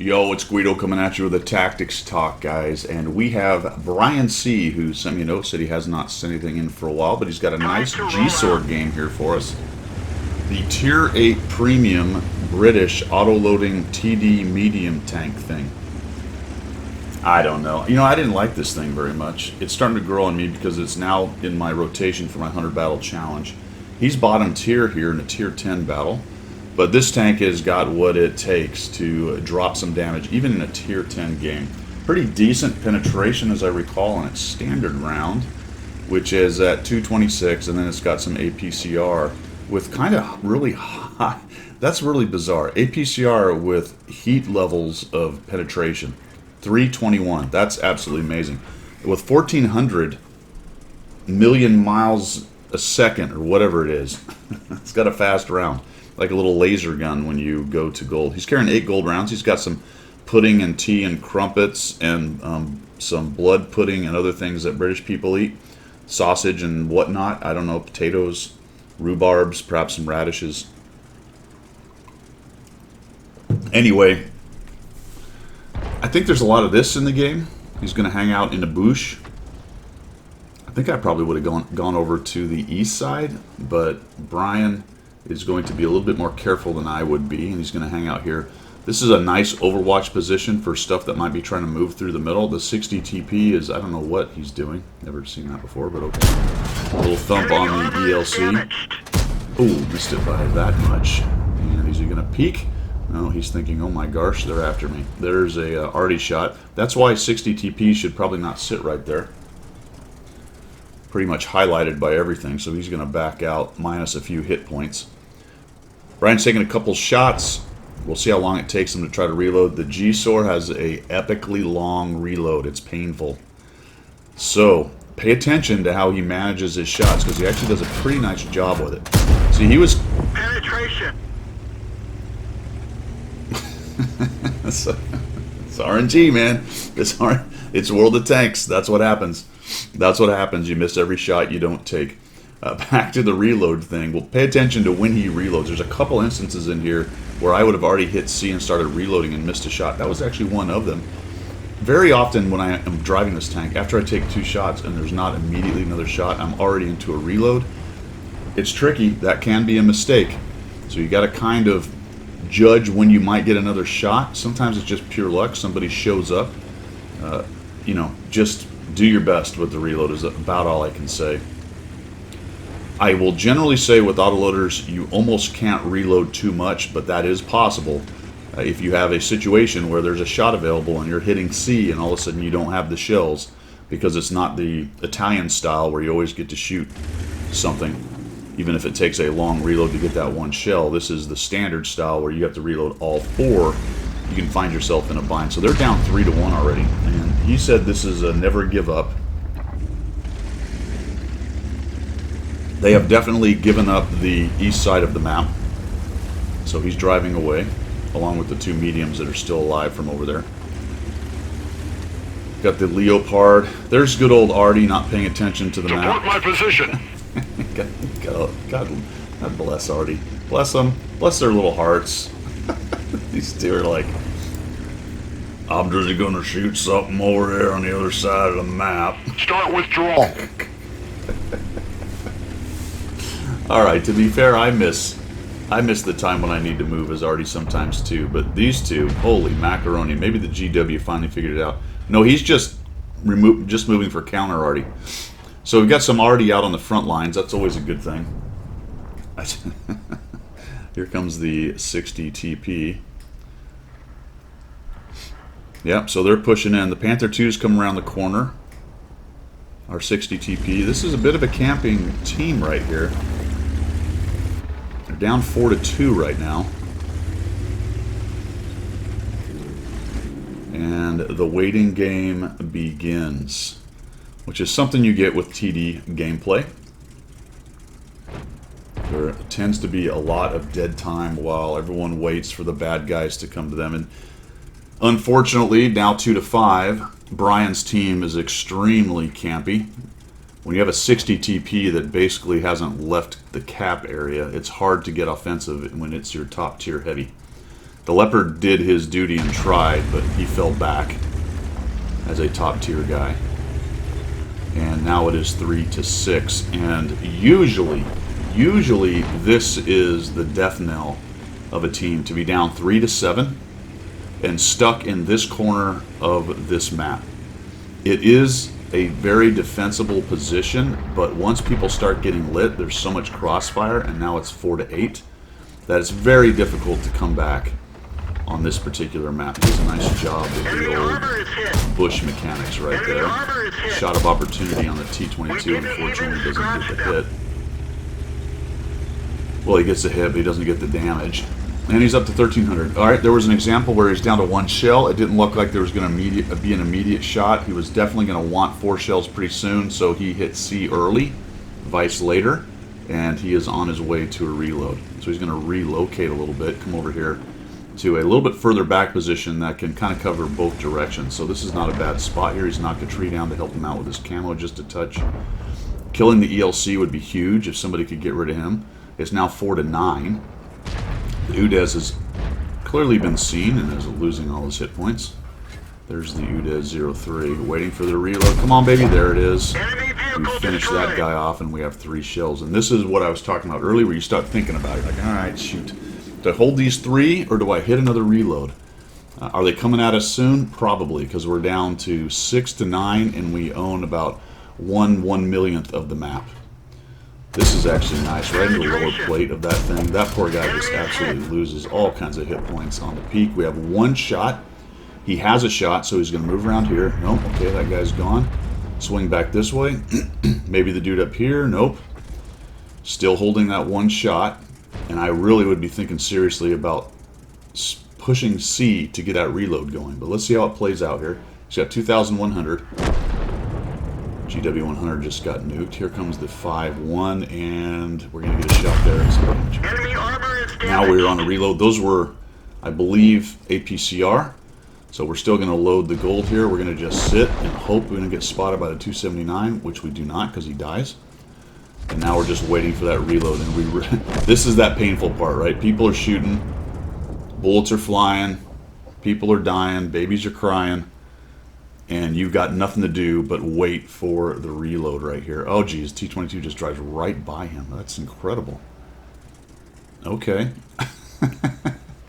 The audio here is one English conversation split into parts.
Yo, it's Guido coming at you with a tactics talk, guys. And we have Brian C., who sent me a note, said he has not sent anything in for a while, but he's got a nice G-Sword game here for us. The Tier 8 Premium British auto-loading TD medium tank thing. I don't know. You know, I didn't like this thing very much. It's starting to grow on me because it's now in my rotation for my 100 battle challenge. He's bottom tier here in a Tier 10 battle. But this tank has got what it takes to drop some damage, even in a Tier 10 game. Pretty decent penetration, as I recall, on its standard round, which is at 226, and then it's got some APCR with kind of really high. That's really bizarre. APCR with heat levels of penetration. 321. That's absolutely amazing. With 1,400 million miles a second, or whatever it is, it's got a fast round. Like a little laser gun when you go to gold. He's carrying 8 gold rounds. He's got some pudding and tea and crumpets and some blood pudding and other things that British people eat. Sausage and whatnot. I don't know, potatoes, rhubarbs, perhaps some radishes. Anyway, I think there's a lot of this in the game. He's going to hang out in a bush. I think I probably would have gone over to the east side, but Brian is going to be a little bit more careful than I would be, and he's going to hang out here. This is a nice Overwatch position for stuff that might be trying to move through the middle. The 60 TP is, I don't know what he's doing. Never seen that before, but okay. A little thump on the ELC. Oh, missed it by that much. And is he going to peek? No, he's thinking, oh my gosh, they're after me. There's a arty shot. That's why 60 TP should probably not sit right there. Pretty much highlighted by everything, so he's going to back out minus a few hit points. Brian's taking a couple shots. We'll see how long it takes him to try to reload. The G-Sword has a epically long reload. It's painful. So, pay attention to how he manages his shots, because he actually does a pretty nice job with it. See, he was... Penetration! It's RNG, man. It's World of Tanks. That's what happens. That's what happens. You miss every shot you don't take. Back to the reload thing. Well, pay attention to when he reloads. There's a couple instances in here where I would have already hit C and started reloading and missed a shot. That was actually one of them. Very often when I am driving this tank, after I take 2 shots and there's not immediately another shot, I'm already into a reload. It's tricky. That can be a mistake. So you got to kind of judge when you might get another shot. Sometimes it's just pure luck. Somebody shows up. You know, just do your best with the reload is about all I can say. I will generally say with autoloaders, you almost can't reload too much, but that is possible. If you have a situation where there's a shot available and you're hitting C and all of a sudden you don't have the shells because it's not the Italian style where you always get to shoot something, even if it takes a long reload to get that one shell. This is the standard style where you have to reload all 4. You can find yourself in a bind. So they're down 3-1 already. And he said this is a never give up. They have definitely given up the east side of the map. So he's driving away, along with the 2 mediums that are still alive from over there. Got the Leopard. There's good old Artie not paying attention to the map. Support my position. God bless Artie. Bless them. Bless their little hearts. These 2 are like, I'm just going to shoot something over there on the other side of the map. Start withdrawal. Alright, to be fair, I miss the time when I need to move as Artie sometimes too, but these 2, holy macaroni. Maybe the GW finally figured it out. No, he's just moving for counter Artie. So we've got some Artie out on the front lines. That's always a good thing. Here comes the 60 TP. Yep, so they're pushing in. The Panther 2's come around the corner. Our 60 TP. This is a bit of a camping team right here. They're down 4-2 right now. And the waiting game begins, which is something you get with TD gameplay. There tends to be a lot of dead time while everyone waits for the bad guys to come to them. And unfortunately, now 2-5, Brian's team is extremely campy. When you have a 60 TP that basically hasn't left the cap area, it's hard to get offensive when it's your top tier heavy. The Leopard did his duty and tried, but he fell back as a top tier guy. And now it is 3-6. And usually this is the death knell of a team, to be down 3-7 and stuck in this corner of this map. It is a very defensible position, but once people start getting lit, there's so much crossfire, and now it's 4-8, that it's very difficult to come back on this particular map. He does a nice job of the old bush mechanics right there. Shot of opportunity on the T-22, unfortunately doesn't get the hit. Well, he gets the hit, but he doesn't get the damage. And he's up to 1,300. All right, there was an example where he's down to 1 shell. It didn't look like there was going to be an immediate shot. He was definitely going to want 4 shells pretty soon, so he hit C early, Vice later, and he is on his way to a reload. So he's going to relocate a little bit, come over here to a little bit further back position that can kind of cover both directions. So this is not a bad spot here. He's knocked a tree down to help him out with his camo just a touch. Killing the ELC would be huge if somebody could get rid of him. It's now 4-9. The UDES has clearly been seen and is losing all his hit points. There's the UDES 03 waiting for the reload. Come on, baby. There it is. We finish that guy off, and we have 3 shells. And this is what I was talking about earlier, where you start thinking about it. Like, all right, shoot. Do I hold these 3, or do I hit another reload? Are they coming at us soon? Probably, because we're down to 6-9, and we own about 1/1,000,000th of the map. This is actually nice, right in the lower plate of that thing. That poor guy just absolutely loses all kinds of hit points on the peak. We have 1 shot. He has a shot, so he's going to move around here. Nope, okay, that guy's gone. Swing back this way. Maybe the dude up here. Nope. Still holding that 1 shot. And I really would be thinking seriously about pushing C to get that reload going. But let's see how it plays out here. He's got 2,100. GW100 just got nuked. Here comes the 5-1, and we're going to get a shot there. Now we're on a reload. Those were, I believe, APCR. So we're still going to load the gold here. We're going to just sit and hope we're going to get spotted by the 279, which we do not because he dies. And now we're just waiting for that reload. And this is that painful part, right? People are shooting. Bullets are flying. People are dying. Babies are crying. And you've got nothing to do but wait for the reload right here. Oh, geez. T-22 just drives right by him. That's incredible. Okay.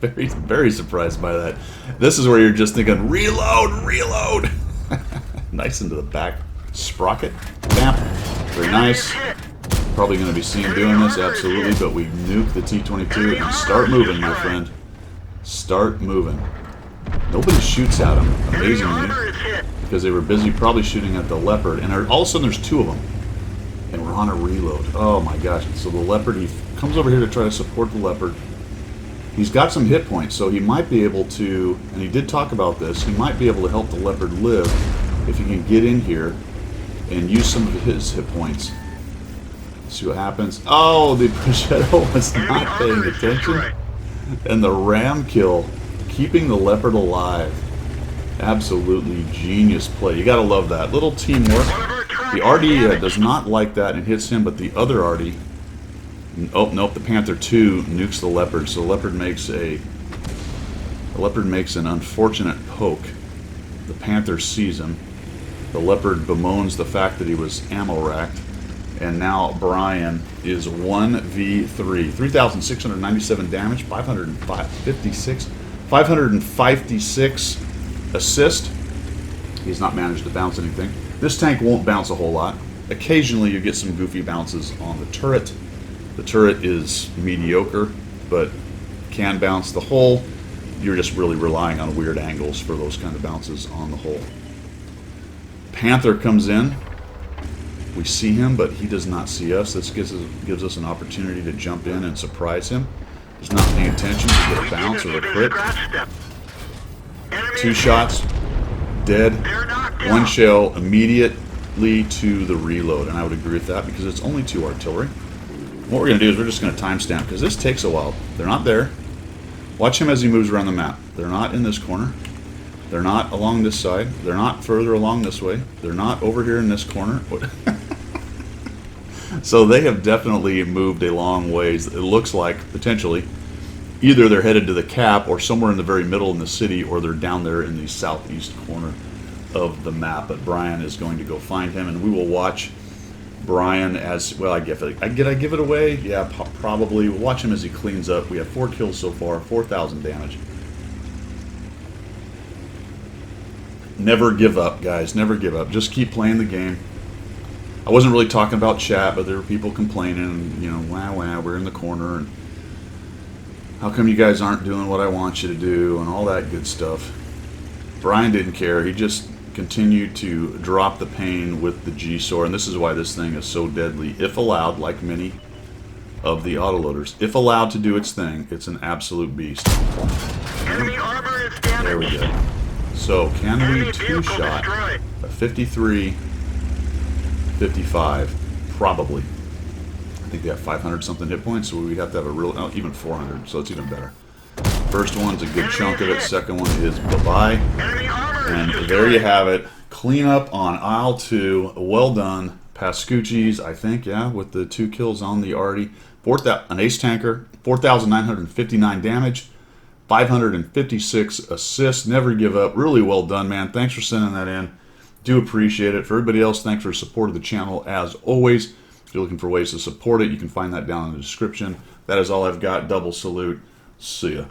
Very, very surprised by that. This is where you're just thinking, reload, reload. Nice into the back sprocket. Bam. Very nice. Probably going to be seen doing this, absolutely. But we nuke the T-22 and start moving, my friend. Start moving. Nobody shoots at him, amazingly, because they were busy probably shooting at the Leopard. And all of a sudden, there's 2 of them. And we're on a reload. Oh, my gosh. So the Leopard, he comes over here to try to support the Leopard. He's got some hit points, so he might be able to, and he did talk about this, he might be able to help the Leopard live if he can get in here and use some of his hit points. Let's see what happens. Oh, the Progetto was not paying attention. And the ram kill, keeping the Leopard alive. Absolutely genius play. You gotta love that. Little teamwork. The RD does not like that and hits him, but the other RD... Oh, nope, the Panther 2 nukes the Leopard, so the Leopard makes an unfortunate poke. The Panther sees him. The Leopard bemoans the fact that he was ammo racked. And now Brian is 1v3. 3,697 damage, 556 assist. He's not managed to bounce anything. This tank won't bounce a whole lot. Occasionally you get some goofy bounces on the turret. The turret is mediocre, but can bounce. The hull, you're just really relying on weird angles for those kind of bounces on the hull. Panther comes in. We see him, but he does not see us. This gives us an opportunity to jump in and surprise him. He's not paying attention to get a bounce or a crit. 2 shots, dead. 1 shell, immediately to the reload. And I would agree with that because it's only 2 artillery. What we're going to do is we're just going to timestamp because this takes a while. They're not there. Watch him as he moves around the map. They're not in this corner. They're not along this side. They're not further along this way. They're not over here in this corner. So they have definitely moved a long ways, it looks like, potentially. either they're headed to the cap or somewhere in the very middle in the city, or they're down there in the southeast corner of the map. But Brian is going to go find him, and we will watch Brian as well. I give it away? Yeah, probably. We'll watch him as he cleans up. We have 4 kills so far, 4,000 damage. Never give up, guys. Never give up. Just keep playing the game. I wasn't really talking about chat, but there were people complaining, you know, wow, we're in the corner, and how come you guys aren't doing what I want you to do, and all that good stuff. Brian didn't care. He just continued to drop the pain with the G-SOAR, and this is why this thing is so deadly. If allowed, like many of the autoloaders, if allowed to do its thing, it's an absolute beast. Enemy armor is damaged. There we go. So, can Enemy we vehicle two-shot destroyed. a 53, 55? Probably. I think they have 500 something hit points, so we'd have to have a real, oh, even 400, so it's even better. First one's a good chunk of it. Second one is bye-bye. Enemy armor is And destroyed. there you have it. Clean up on aisle 2. Well done. Pascucci's, I think, yeah, with the 2 kills on the Artie. An ace tanker, 4,959 damage, 556 assists. Never give up. Really well done, man. Thanks for sending that in. Do appreciate it. For everybody else, thanks for support of the channel as always. If you're looking for ways to support it, you can find that down in the description. That is all I've got. Double salute. See ya.